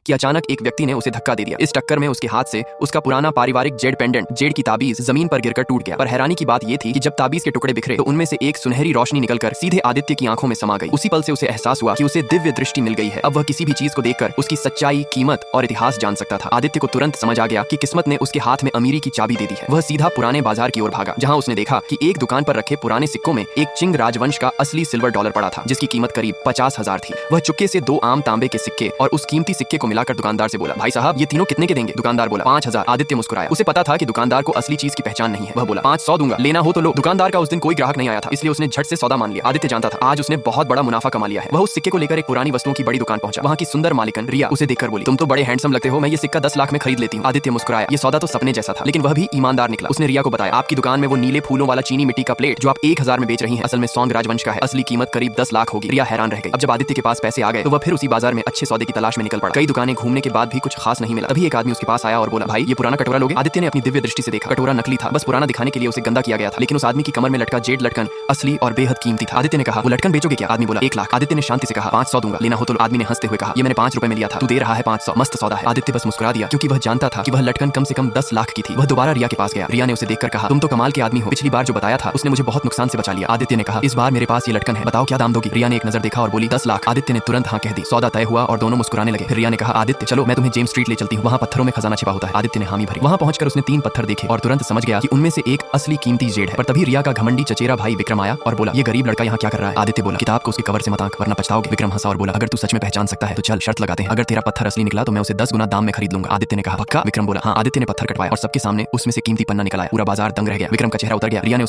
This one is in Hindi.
कि अचानक एक व्यक्ति ने उसे धक्का दे दिया। इस टक्कर में उसके हाथ से उसका पुराना पारिवारिक जेड पेंडेंट, जेड की ताबीज जमीन पर गिरकर टूट गया। पर हैरानी की बात यह थी कि जब ताबीज के टुकड़े बिखरे तो उनमें से एक सुनहरी रोशनी निकलकर सीधे आदित्य की आंखों में समा गई। उसी पल से उसे एहसास हुआ कि उसे दिव्य दृष्टि मिल गई है। अब वह किसी भी चीज को देखकर उसकी सच्चाई, कीमत और इतिहास जान सकता था। आदित्य को तुरंत समझ आ गया कि किस्मत ने उसके हाथ में अमीरी की चाबी दे दी है। वह सीधा पुराने बाजार की ओर भागा, जहां उसने देखा कि एक दुकान पर रखे पुराने सिक्कों में एक चिंग राजवंश का असली सिल्वर डॉलर पड़ा था, जिसकी कीमत करीब 50,000 थी। वह चुपके से 2 आम तांबे के सिक्के और उस कीमती सिक्के को मिलाकर दुकानदार से बोला, भाई साहब ये तीनों कितने के देंगे? दुकानदार बोला 5,000। आदित्य मुस्कुराया। उसे पता था कि दुकानदार को असली चीज की पहचान नहीं है। वह बोला 500 दूंगा, लेना हो तो लो। दुकानदार का उस दिन कोई ग्राहक नहीं आया था, इसलिए उसने झट से सौदा मान लिया। आदित्य जानता था आज उसने बहुत बड़ा मुनाफा कमा लिया है। वह उस सिक्के को लेकर एक पुरानी वस्तुओं की बड़ी दुकान पहुंचा। वहां की सुंदर मालिकन रिया उसे देखकर बोली, तुम तो बड़े हैंडसम लगते हो, मैं ये सिक्का 10 लाख में खरीद लेती हूँ। आदित्य मुस्कुराया। ये सौदा तो सपने जैसा था, लेकिन वह भी ईमानदार निकला। उसने रिया को बताया, आपकी दुकान में वो नीले फूलों वाला चीनी मिट्टी का प्लेट जो आप 1000 में बेच रही हैं, असल में सौंग राजवंश का है। असली कीमत करीब 10 लाख होगी। रिया हैरान रह गई। अब जब आदित्य के पास पैसे आ गए तो वह फिर उसी बाजार में अच्छे सौदे की तलाश में निकल पड़ा। कई दुकानें घूमने के बाद भी कुछ खास नहीं मिला। तभी एक आदमी उसके पास आया और बोला, भाई ये पुराना कटोरा लोगे? आदित्य ने अपनी दिव्य दृष्टि से देखा। कटोरा नकली था, बस पुराना दिखाने के लिए उसे गंदा किया गया था। लेकिन उस आदमी की कमर में लटका जेड लटकन असली और बेहद कीमती था। आदित्य ने कहा, वो लटकन बेचोगे क्या? आदमी बोला 1 लाख। आदित्य ने शांति से कहा 500 दूंगा, लेना हो तो लो। आदमी ने हंसते हुए कहा, ये मैंने 5 रुपए में लिया था, तू दे रहा है 500, मस्त सौदा है। आदित्य बस मुस्कुरा दिया, क्योंकि वह जानता था कि वह लटकन कम से कम 10 लाख की थी। वह दोबारा रिया के पास गया। रिया ने उसे देखकर कहा, तुम तो कमाल के आदमी हो, पिछली बार जो बताया था उसने मुझे बहुत नुकसान से बचा लिया। आदित्य ने कहा, इस बार मेरे पास ये लटकन है, बताओ क्या दाम दोगी? रिया ने एक नजर देखा और बोली 10 लाख। आदित्य ने तुरंत हाँ कह दी। सौदा तय हुआ और दोनों मुस्कुराने लगे। फिर रिया ने कहा, आदित्य चलो मैं तुम्हें जेम्स स्ट्रीट ले चलती हूँ, वहाँ पत्थरों में खजाना छिपा होता है। आदित्य ने हामी भरी। वहाँ पहुंचकर उसने 3 पत्थर देखे और तुरंत समझ गया कि उनमें से एक असली कीमती जेड है। पर तभी रिया का घमंडी चचेरा भाई विक्रम आया और बोला, ये गरीब लड़का यहाँ क्या कर रहा है? आदित्य बोला, किताब को उसके कवर से मत आंक, वरना पछताओगे। विक्रम हंसा और बोला, अगर तू सच में पहचान सकता है तो चल शर्त लगाते हैं, अगर तेरा पत्थर असली निकला तो मैं उसे 10 गुना दाम में खरीद लूंगा। आदित्य ने कहा, पक्का? विक्रम बोला, हाँ। आदित्य ने पत्थर कटवाया और सबके सामने उसमें से कीमती पन्ना निकल आया। पूरा बाजार दंग रह गया। विक्रम का चेहरा उतर गया। रिया ने